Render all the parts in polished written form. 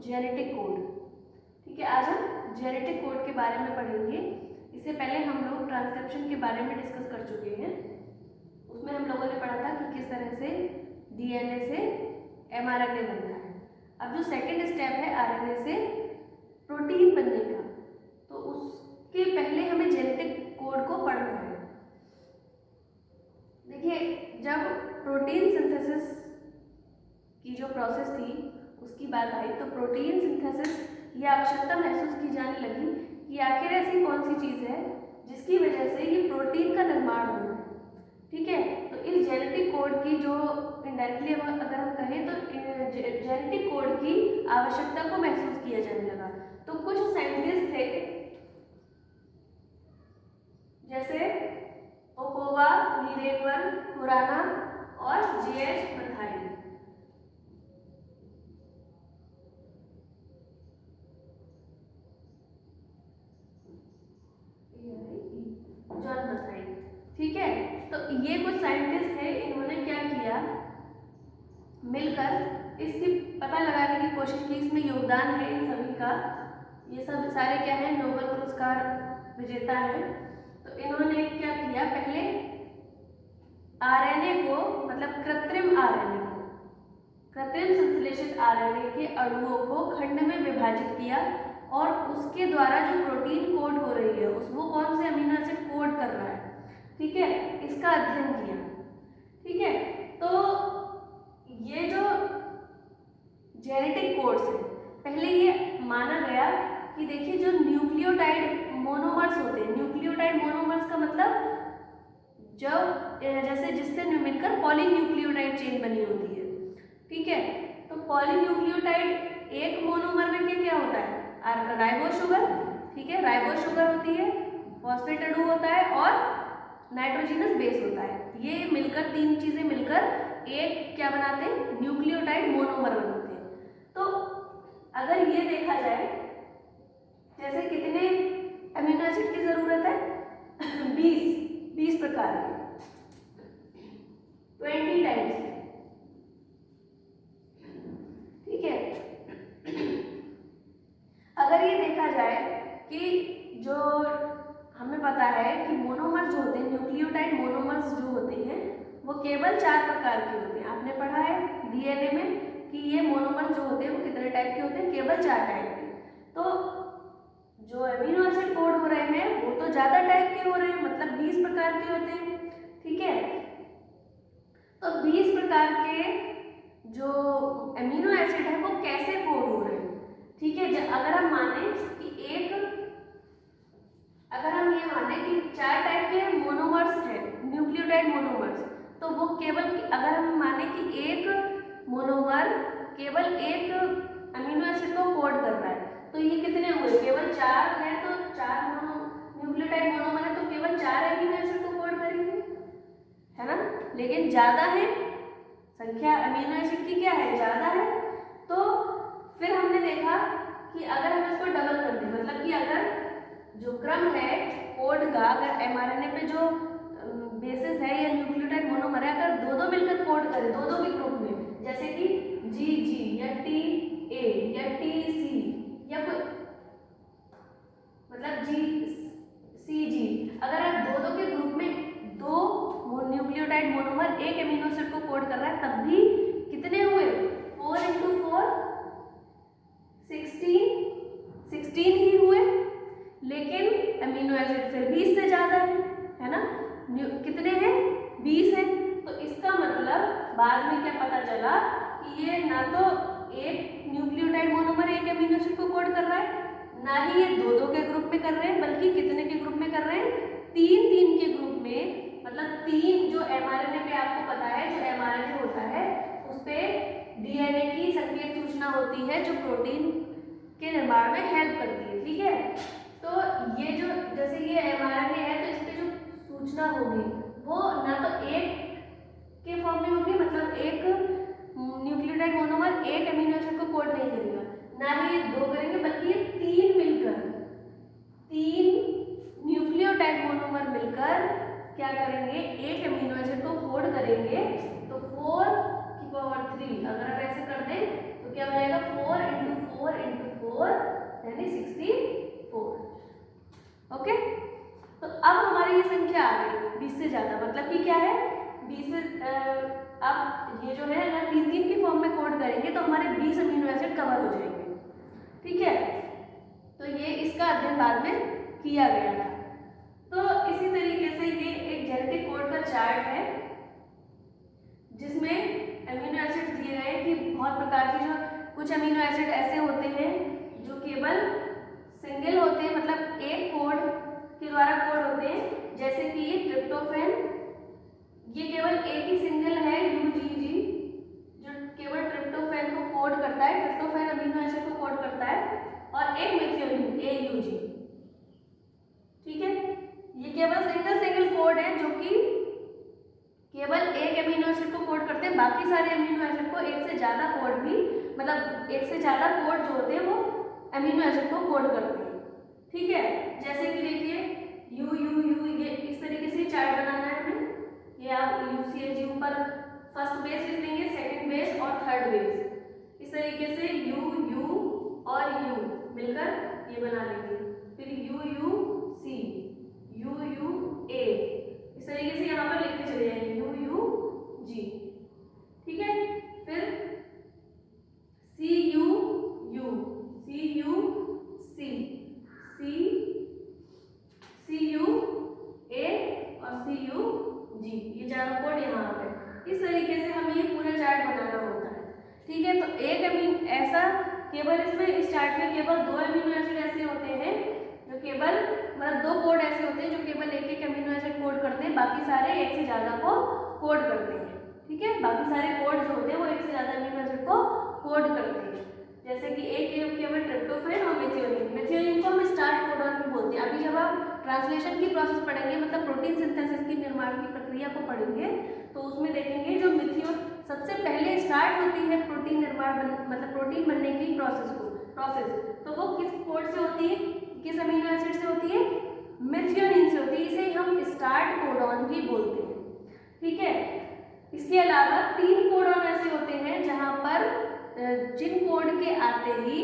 Genetic code. ठीक है, आज हम जेनेटिक कोड के बारे में पढ़ेंगे। इससे पहले हम लोग ट्रांसक्रिप्शन के बारे में डिस्कस कर चुके हैं। उसमें हम लोगों ने पढ़ा था कि किस तरह से डीएनए से एमआरएनए बनता है। अब जो सेकेंड स्टेप है आरएनए से प्रोटीन बनने का, तो उसके पहले हमें जेनेटिक कोड को पढ़ना है। देखिए, जब प्रोटीन सिंथेसिस की जो प्रोसेस थी उसकी बात आई, तो प्रोटीन सिंथेसिस ये आवश्यकता महसूस की जाने लगी कि आखिर ऐसी कौन सी चीज़ है जिसकी वजह से ये प्रोटीन का निर्माण हो रहा है। ठीक है, तो इस जेनेटिक कोड की जो इनडायरेक्टली अगर हम कहें तो जेनेटिक कोड की आवश्यकता को महसूस किया जाने लगा। तो कुछ साइंटिस्ट थे जैसे ओकोवा, नीरेकर, खुराना और जीएच मथाई। जॉन मथाई। ठीक है, तो ये कुछ साइंटिस्ट थे, इन्होंने क्या किया, मिलकर इसकी पता लगाने की कोशिश की। इसमें योगदान है इन सभी का, ये सब सारे क्या है, नोबेल पुरस्कार विजेता हैं। तो इन्होंने क्या किया, पहले आरएनए को, मतलब कृत्रिम आरएनए को, कृत्रिम संश्लेषित आरएनए के अणुओं को खंड में विभाजित किया और उसके द्वारा जो प्रोटीन कोड हो रही है वो कौन से अमीनो एसिड कोड कर रहा है, ठीक है, इसका अध्ययन किया। ठीक है, तो ये जो जेनेटिक कोड्स है, पहले ये माना गया कि देखिए जो न्यूक्लियोटाइड मोनोमर्स होते हैं, न्यूक्लियोटाइड मोनोमर्स का मतलब जब जैसे जिससे मिलकर पॉलीन्यूक्लियोटाइड चेन बनी होती है। ठीक है, तो पॉलीन्यूक्लियोटाइड एक मोनोमर में क्या क्या होता है, राइबोस शुगर, ठीक है, राइबोस शुगर होती है, फॉस्फेट अणु होता है और नाइट्रोजनस बेस होता है। ये मिलकर तीन चीजें मिलकर एक क्या बनाते हैं, न्यूक्लियोटाइड मोनोमर बनाते हैं। तो अगर ये देखा जाए, जैसे कितने अमीनो एसिड की जरूरत है, 20 प्रकार के, 20 टाइप्स। ठीक है, अगर ये देखा जाए कि जो हमें पता है कि मोनोमर्स जो होते हैं, न्यूक्लियोटाइड मोनोमर्स जो होते हैं वो केवल 4 प्रकार के होते हैं। आपने पढ़ा है डीएनए में कि ये मोनोमर्स जो होते हैं वो कितने टाइप के होते हैं, केवल 4 टाइप के। तो जो अमीनो एसिड कोड हो रहे हैं वो तो ज़्यादा टाइप के हो रहे हैं, मतलब 20 प्रकार के होते हैं। ठीक है, तो 20 प्रकार के जो अमीनो एसिड है वो कैसे कोड हो रहे हैं। ठीक है, अगर हम माने कि अगर हम ये माने कि 4 टाइप के मोनोमर्स है, न्यूक्लियोटाइड मोनोमर्स, तो वो केवल, अगर हम माने कि एक मोनोमर केवल एक अमीनो एसिड को कोड कर रहा है, तो ये कितने हुए, केवल 4 है, तो 4 न्यूक्लियोटाइड मोनोमर है तो केवल 4 अमीनो एसिड को कोड करेंगे, है ना। लेकिन ज़्यादा है, संख्या अमीनो एसिड की क्या है, ज़्यादा है। तो फिर हमने देखा कि अगर हम इसको डबल कर दें, मतलब कि अगर जो क्रम है कोड का, अगर एमआरएनए पे जो बेसिस है या न्यूक्लियोटाइड मोनोमर है, अगर दो मिलकर कोड करें, दो के ग्रुप में, जैसे कि GG या TA या TC या कोई, मतलब GCG, अगर आप दो के ग्रुप में दो न्यूक्लियोटाइड मोनोमर एक अमीनो एसिड को कोड कर रहा है, तब भी कितने हुए, 4 × 4 16 ही हुए। लेकिन अमीनो एसिड फिर भी इससे ज़्यादा है ना, कितने हैं, 20 है। तो इसका मतलब बाद में क्या पता चला कि ये ना तो एक न्यूक्लियोटाइड मोनोमर एक अमीनो एसिड को कोड कर रहा है, ना ही ये दो के ग्रुप में कर रहे हैं, बल्कि कितने के ग्रुप में कर रहे हैं, 3 के ग्रुप में। मतलब 3 जो एमआरएनए पे आपको पता है, जो एमआरएनए होता है उस पे डीएनए की संकेत सूचना होती है जो प्रोटीन के निर्माण में हेल्प करती है। ठीक है, तो ये जो जैसे ये एमआरएनए है, तो इस पे जो सूचना होगी वो ना तो एक के फॉर्म में होगी, मतलब एक न्यूक्लियोटाइड मोनोमर एक अमीनो एसिड को कोड नहीं करेगा, ना ही ये 2 करेंगे, बल्कि ये 3 मिलकर, 3 न्यूक्लियोटाइड मोनोमर मिलकर क्या करेंगे, एक अमीनो एसिड को कोड करेंगे। तो 4 की पावर 3 अगर आप ऐसे कर दें तो क्या बनेगा, 4 × 4 4 × 4 यानी 64। ओके, तो अब हमारी ये संख्या आ गई 20 से ज़्यादा, मतलब कि क्या है 20 से अब ये जो है अगर 3 की फॉर्म में कोड करेंगे तो हमारे 20 अमीनो एसिड कवर हो जाएंगे। ठीक है, तो ये इसका अध्ययन बाद में किया गया था। तो इसी तरीके से ये एक जेनेटिक कोड का चार्ट है जिसमें अमीनो एसिड दिए गए कि बहुत प्रकार के जो कुछ अमीनो एसिड ऐसे होते हैं जो केवल सिंगल होते हैं, मतलब एक कोड के द्वारा कोड होते हैं, जैसे कि ये ट्रिप्टोफैन, ये केवल एक ही सिंगल है UGG जो केवल ट्रिप्टोफैन को कोड करता है, ट्रिप्टोफैन अमीनो एसिड को कोड करता है, और एक मेथियोनिन AUG। ठीक है, ये केवल सिंगल कोड है जो कि केवल एक अमीनो एसिड को कोड करते हैं, बाकी सारे अमीनो एसिड को एक से ज़्यादा कोड भी, मतलब एक से ज़्यादा कोड जो होते हैं वो अमीनो एसिड को कोड करते हैं। ठीक है, जैसे कि देखिए U ये इस तरीके से चार्ट बनाना है हमें, ये आप UCG ऊपर फर्स्ट बेस लिख देंगे, सेकंड बेस और थर्ड बेस, इस तरीके से U और U मिलकर ये बना लेंगे, फिर UUC UUA, इस तरीके से यहाँ पर लिखते चले जाएंगे UUG। ठीक है, फिर CUU CUC और CUG, ये चारों कोड यहाँ पे इस तरीके से हमें ये पूरा चार्ट बनाना होता है। ठीक है, तो एक अमीन ऐसा केवल इसमें इस चार्ट में केवल 2 अमीनो एसिड ऐसे होते हैं जो केवल, मतलब 2 कोड ऐसे होते हैं जो केवल एक अमीनो एसिड कोड करते हैं, बाकी सारे एक से ज़्यादा को कोड करते हैं। ठीक है, बाकी सारे कोड जो होते हैं वो एक से ज़्यादा अमीनो एसिड को कोड करते हैं, जैसे कि एक केवल ट्रिप्टोफैन और मेथियोनिन को हम स्टार्ट कोडॉन भी बोलते हैं। अभी जब आप ट्रांसलेशन की प्रोसेस पढ़ेंगे, मतलब प्रोटीन सिंथेसिस की निर्माण की प्रक्रिया को पढ़ेंगे, तो उसमें देखेंगे जो सबसे पहले स्टार्ट होती है प्रोटीन निर्माण मतलब प्रोटीन बनने की प्रोसेस, तो वो किस कोड से होती है, किस अमीनो एसिड से होती है, मेथियोनिन से होती है, इसे हम स्टार्ट कोडॉन भी बोलते हैं। ठीक है, इसके अलावा 3 कोडॉन ऐसे होते हैं जहाँ पर जिन कोड के आते ही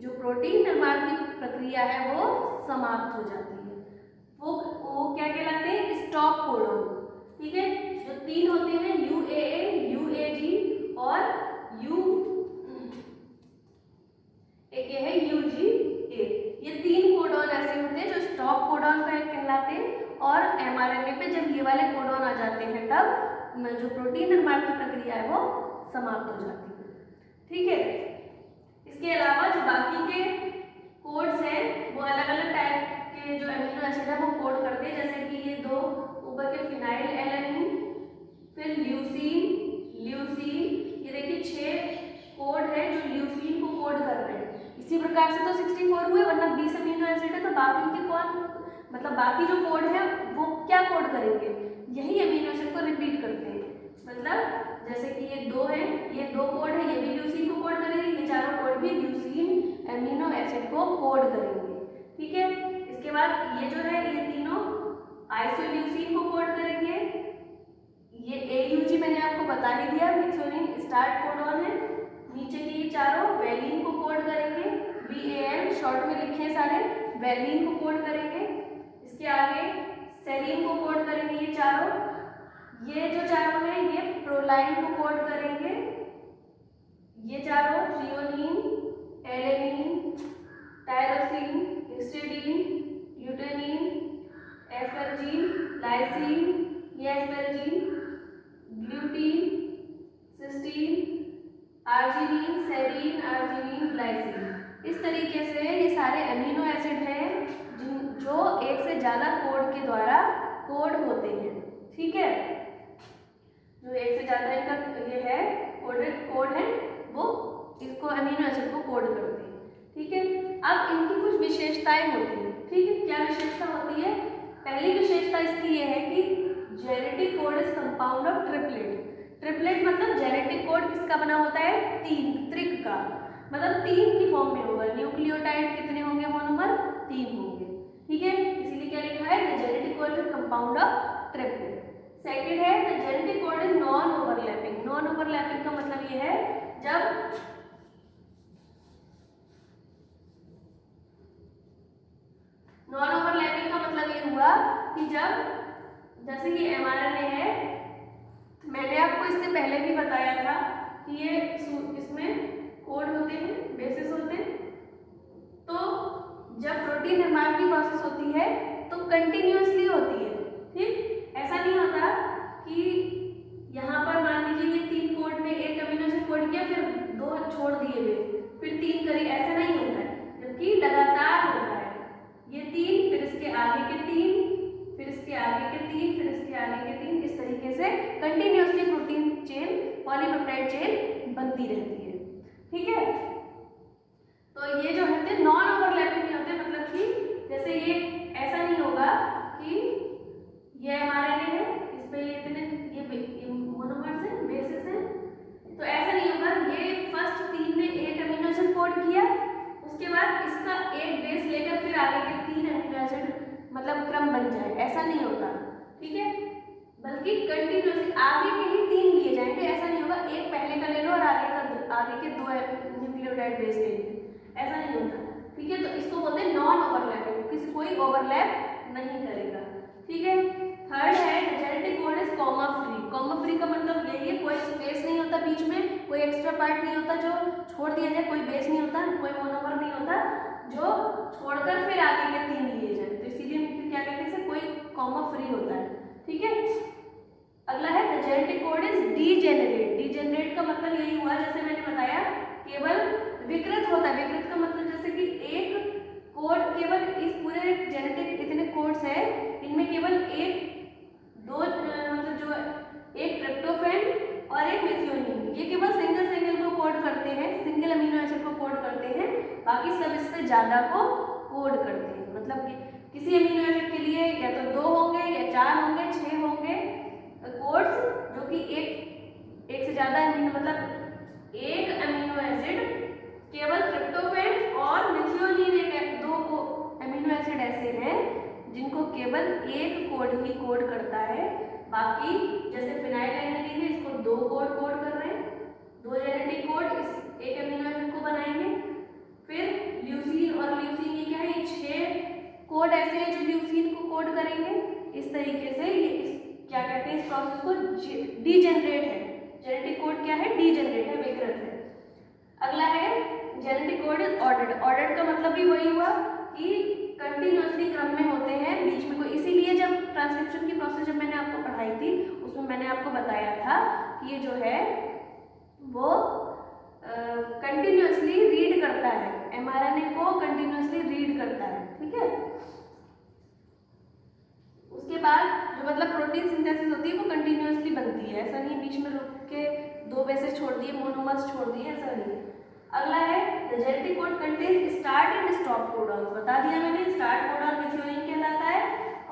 जो प्रोटीन निर्माण की प्रक्रिया है वो समाप्त हो जाती है, वो क्या कहलाते हैं, स्टॉप कोडॉन। ठीक है, जो 3 होते हैं UAA UAG और एक है UGA, ये 3 कोडॉन ऐसे होते हैं जो स्टॉप कोडॉन कहलाते हैं, और mRNA पे जब ये वाले कोडॉन आ जाते हैं तब जो प्रोटीन निर्माण की प्रक्रिया है वो समाप्त हो जाती है। ठीक है, इसके अलावा जो बाकी के कोड्स हैं वो अलग अलग टाइप के जो अमीनो एसिड है वो कोड करते हैं, जैसे कि ये 2 ऊपर के फिनाइल एलेनिन, फिर ल्यूसीन, ये देखिए 6 कोड है जो ल्यूसीन को कोड कर रहे हैं। इसी प्रकार से तो 64 हुए, वरना 20 अमीनो एसिड है, तो बाकी के मतलब बाकी जो कोड है वो क्या कोड करेंगे, यही अमीनो एसिड को रिपीट करते हैं। मतलब जैसे कि ये 2 है, ये 2 कोड है, ये भी ल्यूसीन को कोड करेंगे, ये चारों कोड भी ल्यूसीन अमीनो एसिड को कोड करेंगे। ठीक है, इसके बाद ये जो है ये तीनों आइसोल्यूसीन को कोड करेंगे, ये AUG मैंने आपको बता ही दिया, मेथियोनिन स्टार्ट कोडॉन है, नीचे के ये चारों वैलिन को कोड करेंगे, VAN शॉर्ट में लिखे सारे, वैलिन को कोड करेंगे। इसके आगे सेलिन को कोड करेंगे, ये चारों, ये जो चारों हैं ये प्रोलाइन को कोड करेंगे, ये चारों थ्रियोनिन, एलेनिन, टायरोसिन, हिस्टिडीन, ल्यूटेनिन, एस्परजीन, लाइसिन, ये एस्परजीन, ग्लूटीन, cysteine, arginine, serine, arginine, glycine, इस तरीके से ये सारे अमीनो एसिड हैं जो एक से ज़्यादा कोड के द्वारा कोड होते हैं। ठीक है, जो एक से ज़्यादा इनका ये है कोड है वो इसको अमीनो एसिड को कोड करते हैं। ठीक है, अब इनकी कुछ विशेषताएं होती हैं। ठीक है, क्या विशेषता होती है, पहली विशेषता इसकी ये है कि genetic code is compound of triplet मतलब जेनेटिक कोड किसका बना होता है, 3 त्रिक का, मतलब 3 की फॉर्म में होगा। न्यूक्लियोटाइड कितने होंगे, मोनोमर 3 होंगे। ठीक है, इसीलिए क्या लिखा है, the genetic code is compound of triplet. Second है the genetic code is non overlapping. Non overlapping का मतलब ये है जब कि जब जैसे कि mRNA है, मैंने आपको इससे पहले भी बताया था कि ये इसमें कोड होते हैं, बेसिस होते हैं। तो जब प्रोटीन निर्माण की प्रोसेस होती है तो कंटिन्यूअसली होती है, ठीक। ऐसा नहीं होता कि यहाँ पर मान लीजिए ये 3 कोड में एक अमीनो एसिड कोड किया, फिर 2 छोड़ दिए हुए, फिर 3 करी, ऐसा नहीं होता है, जबकि लगातार होता है। ये 3, फिर इसके आगे के 3, फिर इसके आगे के 3, फिर इसके आगे के 3, इस तरीके से continuously protein chain, polypeptide chain बनती रहती है, ठीक है। तो ये जो है नॉन ओवरलैपिंग नहीं होते, मतलब कि जैसे ये ऐसा नहीं होगा कि ये mRNA है, इस पे ये इतने ये मोनोमर्स हैं, बेसिस हैं, तो ऐसा नहीं होगा ये फर्स्ट 3 ने एक अमीनो एसिड कोड किया, उसके बाद इसका एक बेस लेकर फिर आगे के 3 अमीनो एसिड मतलब क्रम बन जाए, ऐसा नहीं होता, ठीक है। बल्कि कंटिन्यूअसली आगे के ही 3 लिए जाएंगे, ऐसा नहीं होगा एक पहले का ले लो और आगे के 2 न्यूक्लियोटाइड बेस ले लो, ऐसा नहीं होता, ठीक है। तो इसको बोलते हैं नॉन ओवरलैपिंग, किसी कोई ओवरलैप नहीं करेगा, ठीक है। थर्ड है genetic code is comma free. Comma free का मतलब यही है, कोई स्पेस नहीं होता बीच में, कोई एक्स्ट्रा पार्ट नहीं होता जो छोड़ दिया जाए, कोई बेस नहीं होता, कोई मोनोमर नहीं होता जो छोड़कर फिर आगे के 3 लिए जाए, तो इसीलिए क्या कहते हैं इसे, कोई कॉमा फ्री होता है, ठीक है। अगला है the genetic code is degenerate. Degenerate का मतलब यही हुआ, जैसे मैंने बताया, केवल विकृत होता है। विकृत का मतलब जैसे कि एक कोड, केवल इस पूरे जेनेटिक इतने कोड्स है, इनमें केवल दो मतलब जो एक ट्रिप्टोफैन और एक मिथियोनिन, ये केवल सिंगल को कोड करते हैं, सिंगल अमीनो एसिड को कोड करते हैं, बाकी सब इससे ज़्यादा को कोड करते हैं। मतलब कि किसी अमीनो एसिड के लिए या तो 2 होंगे या 4 होंगे, 6 होंगे कोड्स, जो कि एक से ज़्यादा अमीनो, मतलब एक अमीनो एसिड केवल ट्रिप्टोफैन और मिथियोनिन, एक 2 अमीनो एसिड ऐसे हैं जिनको केवल एक कोड ही कोड करता है, बाकी जैसे फिनाइलएलानाइन है, इसको 2 कोड कर रहे हैं, 2 जेनेटिक कोड इस एक अमीनो एसिड को बनाएंगे। फिर ल्यूसीन और ल्यूसीन ये क्या है, ये 6 कोड ऐसे हैं जो ल्यूसीन को कोड करेंगे। इस तरीके से ये क्या कहते हैं, इस प्रोसेस को डीजेनरेट है। जेनेटिक कोड क्या है, डीजेनरेट है, विकृत है। अगला है genetic code is ordered. Ordered का मतलब भी वही हुआ कि कंटिन्यूअसली क्रम में होते हैं, बीच में कोई, इसीलिए जब ट्रांसक्रिप्शन की प्रोसेस जब मैंने आपको पढ़ाई थी उसमें मैंने आपको बताया था कि ये जो है वो कंटिन्यूअसली रीड करता है, mRNA को कंटिन्यूअसली रीड करता है, ठीक है। उसके बाद जो मतलब प्रोटीन सिंथेसिस होती है वो कंटिन्यूअसली बनती है, ऐसा नहीं बीच में रुक के 2 बेसेस छोड़ दिए, मोनोमर्स छोड़ दिए, ऐसा नहीं। अगला है the genetic code contain start and stop codon. बता दिया मैंने, स्टार्ट कोडॉन मिथियोनिन कहलाता है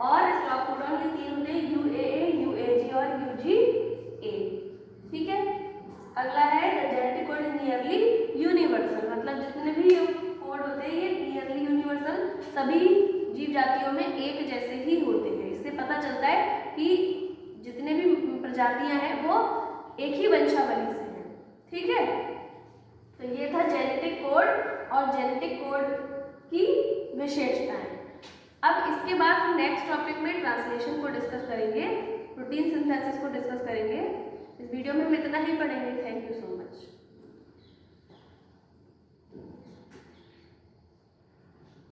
और स्टॉप कोडॉन ये 3 होते हैं, UAA, UAG और UGA, ठीक है। अगला है the genetic code is nearly universal, मतलब जितने भी कोड होते हैं ये नियरली यूनिवर्सल, सभी जीव जातियों में एक जैसे ही होते हैं। इससे पता चलता है कि जितने भी प्रजातियां हैं वो एक ही वंशावली से हैं, ठीक है। तो ये था जेनेटिक कोड और जेनेटिक कोड की विशेषताएं। अब इसके बाद हम नेक्स्ट टॉपिक में ट्रांसलेशन को डिस्कस करेंगे, प्रोटीन सिंथेसिस को डिस्कस करेंगे। इस वीडियो में हम इतना ही पढ़ेंगे। Thank you so much.